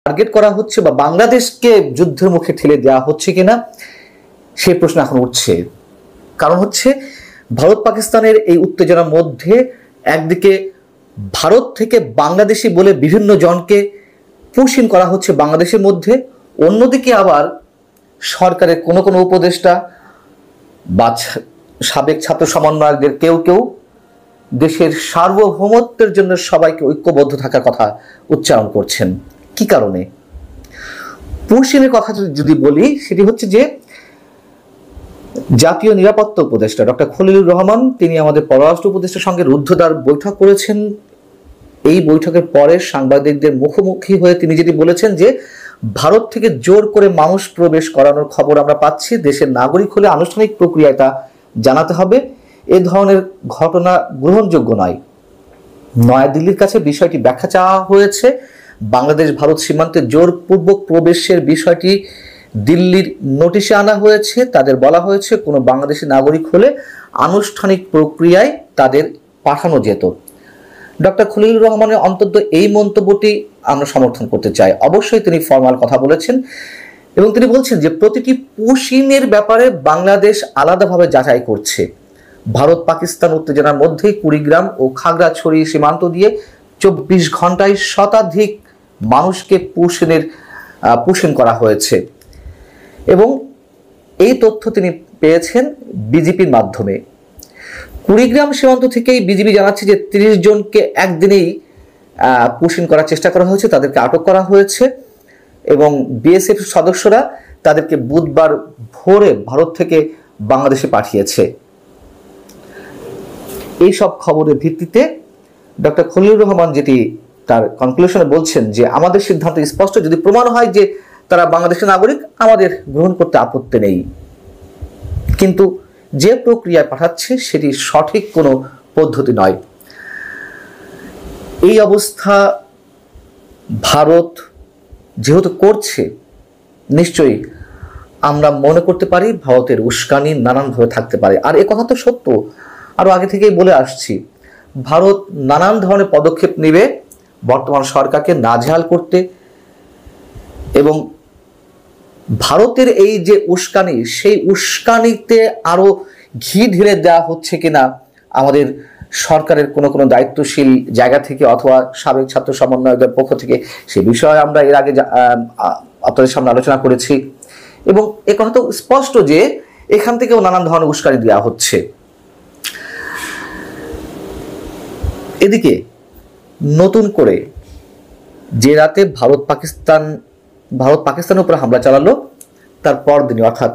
Target করা হচ্ছে বা বাংলাদেশকে যুদ্ধের মুখে ঠেলে দেওয়া হচ্ছে কিনা সেই প্রশ্ন এখন উঠছে। কারণ হচ্ছে ভারত পাকিস্তানের এই উত্তেজনার মধ্যে একদিকে ভারত থেকে বাংলাদেশি বলে বিভিন্ন জনকে পুশ ইন করা হচ্ছে বাংলাদেশের মধ্যে, অন্যদিকে আবার সরকারের কোনো কোনো উপদেষ্টা বা সাবেক ছাত্র সমন্বয়কদের কেউ কেউ দেশের সার্বভৌমত্বের জন্য সবাইকে ঐক্যবদ্ধ থাকার কথা উচ্চারণ করছেন। কি কারণে? পুশ ইনের কথা যদি বলি, সেটি হচ্ছে যে জাতীয় নিরাপত্তা উপদেষ্টা ডক্টর খলিলুর রহমান তিনি আমাদের পররাষ্ট্র উপদেষ্টার সঙ্গে রুদ্ধদ্বার বৈঠক করেছেন। এই বৈঠকের পরে সাংবাদিকদের মুখোমুখি হয়ে তিনি যেটি বলেছেন যে ভারত থেকে জোর করে মানুষ প্রবেশ করানোর খবর আমরা পাচ্ছি, দেশের নাগরিক হলে আনুষ্ঠানিক প্রক্রিয়ায় তা জানাতে হবে, এ ধরনের ঘটনা গ্রহণযোগ্য নয়। নয়াদিল্লির কাছে বিষয়টি ব্যাখ্যা চাওয়া হয়েছে। বাংলাদেশ ভারত সীমান্তে জোরপূর্বক প্রবেশের বিষয়টি দিল্লির নোটিশে আনা হয়েছে। তাদের বলা হয়েছে কোনো বাংলাদেশি নাগরিক হলে আনুষ্ঠানিক প্রক্রিয়ায় তাদের পাঠানো যেত। ডক্টর খলিলুর রহমানের অন্তত এই মন্তব্যটি আমরা সমর্থন করতে চাই। অবশ্যই তিনি ফরমাল কথা বলেছেন এবং তিনি বলছেন যে প্রতিটি পুশ ইনের ব্যাপারে বাংলাদেশ আলাদাভাবে যাচাই করছে। ভারত পাকিস্তান উত্তেজনার মধ্যেই কুড়িগ্রাম ও খাগড়াছড়ি সীমান্ত দিয়ে 24 ঘন্টায় শতাধিক মানুষকে পুশ ইন করা হয়েছে এবং এই তথ্য তিনি পেয়েছেন বিজেপির মাধ্যমে। কুড়িগ্রাম সীমান্ত থেকেই বিজেপি জানাচ্ছে যে 30 জনকে একদিনেই পুশ ইন করার চেষ্টা করা হয়েছে, তাদেরকে আটক করা হয়েছে এবং বিএসএফ সদস্যরা তাদেরকে বুধবার ভোরে ভারত থেকে বাংলাদেশে পাঠিয়েছে। এই সব খবরের ভিত্তিতে ডক্টর খলিলুর রহমান যেটি তার কনক্লুশনে বলছেন যে আমাদের সিদ্ধান্ত স্পষ্ট, যদি প্রমাণ হয় যে তারা বাংলাদেশের নাগরিক আমাদের গ্রহণ করতে আপত্তি নেই, কিন্তু যে প্রক্রিয়ায় পাঠাচ্ছে সেটি সঠিক কোনো পদ্ধতি নয়। এই অবস্থা ভারত যেহেতু করছে, নিশ্চয়ই আমরা মনে করতে পারি ভারতের উস্কানি নানানভাবে থাকতে পারে। আর এ কথা তো সত্য, আরও আগে থেকেই বলে আসছি, ভারত নানান ধরনের পদক্ষেপ নেবে বর্তমান সরকারকে নাজেহাল করতে এবং ভারতের এই যে উস্কানি, সেই উস্কানিতে আরো ঘি ঢেলে দেওয়া হচ্ছে কিনা আমাদের সরকারের কোনো কোনো দায়িত্বশীল জায়গা থেকে অথবা সাবেক ছাত্র সমন্বয়কদের পক্ষ থেকে, সে বিষয়ে আমরা এর আগে আপনাদের সামনে আলোচনা করেছি এবং এ কথা তো স্পষ্ট যে এখান থেকেও নানান ধরনের উস্কানি দেওয়া হচ্ছে। এদিকে নতুন করে যে রাতে ভারত পাকিস্তানের উপর হামলা চালালো তার পরদিনই অর্থাৎ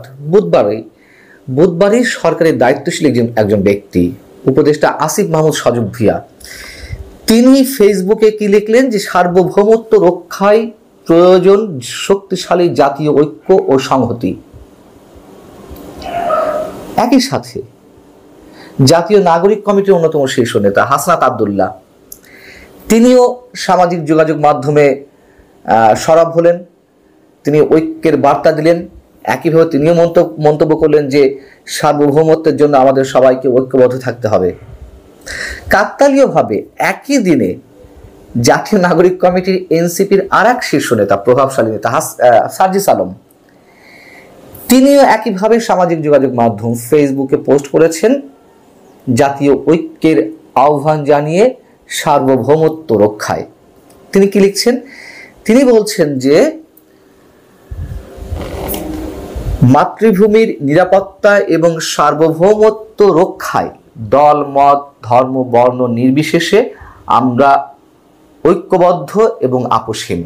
বুধবারই সরকারের দায়িত্বশীল একজন ব্যক্তি উপদেষ্টা আসিফ মাহমুদ সজীব ভুঁইয়া তিনি ফেসবুকে কি লিখলেন যে সার্বভৌমত্ব রক্ষায় প্রয়োজন শক্তিশালী জাতীয় ঐক্য ও সংহতি। একই সাথে জাতীয় নাগরিক কমিটির অন্যতম শীর্ষ নেতা হাসনাত আব্দুল্লাহ তিনিও সামাজিক যোগাযোগ মাধ্যমে সরব হলেন, তিনি ঐক্যের বার্তা দিলেন। একইভাবে তিনিও মন্তব্য করলেন যে সার্বভৌমত্বের জন্য আমাদের সবাইকে ঐক্যবদ্ধ থাকতে হবে। কাকতালীয়ভাবে একই দিনে জাতীয় নাগরিক কমিটির এনসিপির আর এক শীর্ষ নেতা প্রভাবশালী নেতা সার্জিস আলম তিনিও একইভাবে সামাজিক যোগাযোগ মাধ্যম ফেসবুকে পোস্ট করেছেন জাতীয় ঐক্যের আহ্বান জানিয়ে সার্বভৌমত্ব রক্ষায়। তিনি কি লিখছেন? তিনি বলছেন যে মাতৃভূমির নিরাপত্তা এবং সার্বভৌমত্ব রক্ষায় দল মত ধর্ম বর্ণ নির্বিশেষে আমরা ঐক্যবদ্ধ এবং আপোষহীন।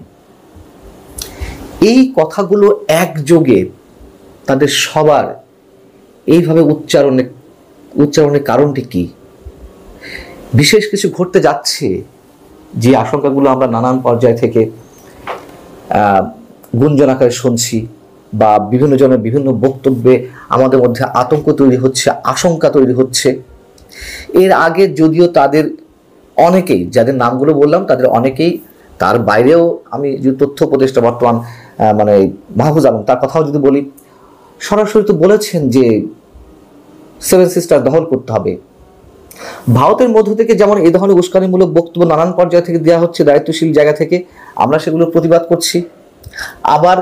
এই কথাগুলো একযোগে তাদের সবার এইভাবে উচ্চারণের কারণটি কি? বিশেষ কিছু ঘটতে যাচ্ছে যে আশঙ্কাগুলো আমরা নানান পর্যায় থেকে গুঞ্জন আকারে শুনছি বা বিভিন্ন জনের বিভিন্ন বক্তব্যে আমাদের মধ্যে আতঙ্ক তৈরি হচ্ছে, আশঙ্কা তৈরি হচ্ছে। এর আগে যদিও তাদের অনেকেই, যাদের নামগুলো বললাম তাদের অনেকেই, তার বাইরেও আমি যে তথ্য উপদেষ্টা বর্তমান মাহফুজ আলম তার কথাও যদি বলি, সরাসরি তো বলেছেন যে 7 সিস্টার দখল করতে হবে। ভারতের মধ্য থেকে যেমন এই ধরনের উস্কানিমূলক বক্তব্য নানান পর্যায় থেকে দেওয়া হচ্ছে দায়িত্বশীল জায়গা থেকে, আমরা সেগুলো প্রতিবাদ করছি। আবার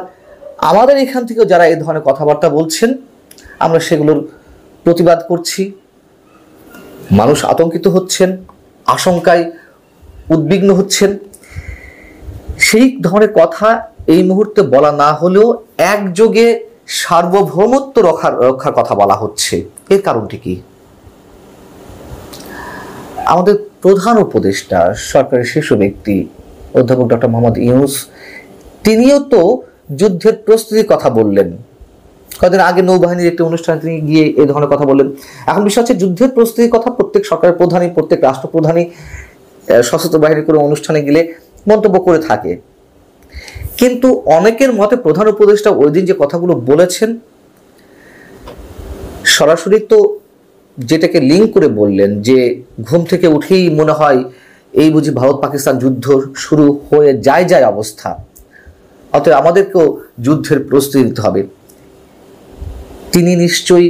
আমাদের এখান থেকেও যারা এই ধরনের কথাবার্তা বলছেন আমরা সেগুলোর প্রতিবাদ করছি। মানুষ আতঙ্কিত হচ্ছেন, আশঙ্কায় উদ্বিগ্ন হচ্ছেন। সেই ধরনের কথা এই মুহূর্তে বলা না হলেও একযোগে সার্বভৌমত্ব রক্ষার কথা বলা হচ্ছে। এর কারণটি কি? আমাদের প্রধান উপদেষ্টা, সরকারের শীর্ষ ব্যক্তি অধ্যাপক ডক্টর মোহাম্মদ ইউনূস, তিনিও তো যুদ্ধের প্রস্তুতির কথা বললেন। কয়েকদিন আগে নৌবাহিনীর একটি অনুষ্ঠানে তিনি গিয়ে এই ধরনের কথা বললেন। এখন বিষয় হচ্ছে যুদ্ধের প্রস্তুতির কথা প্রত্যেক সরকারের প্রধানই, প্রত্যেক রাষ্ট্রপ্রধানই সশস্ত্র বাহিনীর কোনো অনুষ্ঠানে গেলে মন্তব্য করে থাকে। কিন্তু অনেকের মতে প্রধান উপদেষ্টা ওই দিন যে কথাগুলো বলেছেন সরাসরি তো যেটাকে লিঙ্ক করে বললেন যে ঘুম থেকে উঠেই মনে হয় এই বুঝি ভারত পাকিস্তান যুদ্ধ শুরু হয়ে যায় অবস্থা, অতএব আমাদেরকেও যুদ্ধের প্রস্তুতি নিতে হবে। তিনি নিশ্চয়ই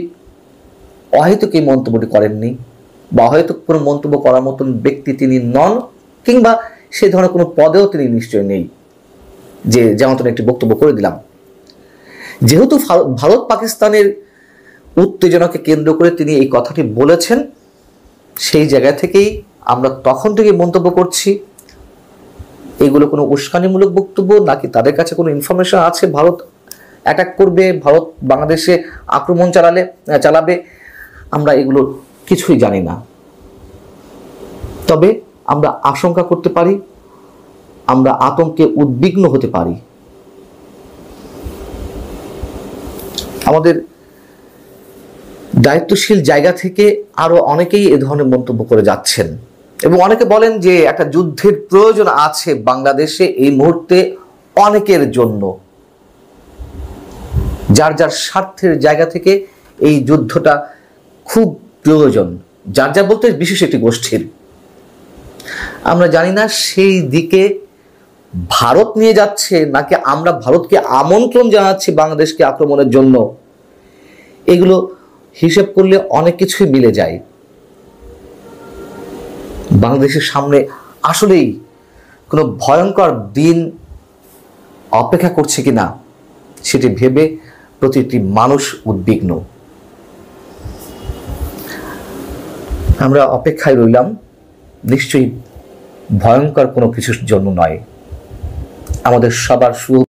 অহেতুক এই মন্তব্যটি করেননি, বা অহেতুক কোনো মন্তব্য করার মতন ব্যক্তি তিনি নন, কিংবা সেই ধরনের কোনো পদেও তিনি নিশ্চয়ই নেই যে যেমন একটি বক্তব্য করে দিলাম। যেহেতু ভারত পাকিস্তানের উত্তেজনাকে কেন্দ্র করে তিনি এই কথাটি বলেছেন, সেই জায়গা থেকেই আমরা তখন থেকে মন্তব্য করছি এগুলো কোনো উস্কানিমূলক বক্তব্য নাকি তাদের কাছে কোনো ইনফরমেশন আছে ভারত অ্যাটাক করবে, ভারত বাংলাদেশে আক্রমণ চালাবে, আমরা এগুলো কিছুই জানি না। তবে আমরা আশঙ্কা করতে পারি, আমরা আতঙ্কে উদ্বিগ্ন হতে পারি। আমাদের দায়িত্বশীল জায়গা থেকে আরো অনেকেই এ ধরনের মন্তব্য করে যাচ্ছেন এবং অনেকে বলেন যে একটা যুদ্ধের প্রয়োজন আছে বাংলাদেশে এই মুহূর্তে অনেকের জন্য, যার যার স্বার্থের জায়গা থেকে এই যুদ্ধটা খুব প্রয়োজন, যার যা বলতে বিশেষ একটি গোষ্ঠীর। আমরা জানি না সেই দিকে ভারত নিয়ে যাচ্ছে নাকি আমরা ভারতকে আমন্ত্রণ জানাচ্ছি বাংলাদেশকে আক্রমণের জন্য। এগুলো হিসেব করলে অনেক কিছুই মিলে যায়। বাংলাদেশের সামনে আসলেই কোনো ভয়ঙ্কর দিন অপেক্ষা করছে কিনা সেটি ভেবে প্রতিটি মানুষ উদ্বিগ্ন। আমরা অপেক্ষায় রইলাম, নিশ্চয়ই ভয়ঙ্কর কোনো কিছুর জন্য নয়। আমাদের সবার শুভ